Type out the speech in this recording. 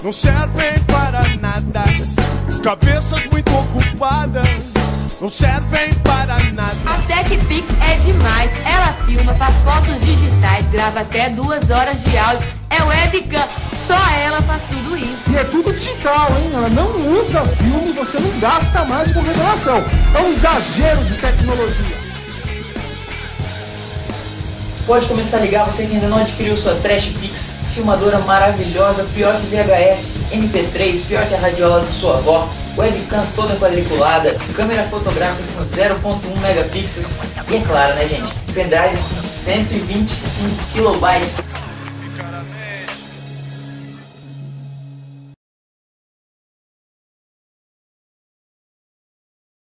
não servem para nada. Cabeças muito ocupadas não servem para nada. A TechPix é demais. Ela filma, faz fotos digitais, grava até 2 horas de áudio. É webcam. Só ela faz tudo isso. E é tudo digital, hein? Ela não usa filme, você não gasta mais com revelação. É um exagero de tecnologia. Pode começar a ligar, você que ainda não adquiriu sua TrashPix, filmadora maravilhosa, pior que VHS, MP3, pior que a radiola da sua avó, webcam toda quadriculada, câmera fotográfica com 0.1 megapixels e é claro, né gente, pendrive com 125 kilobytes.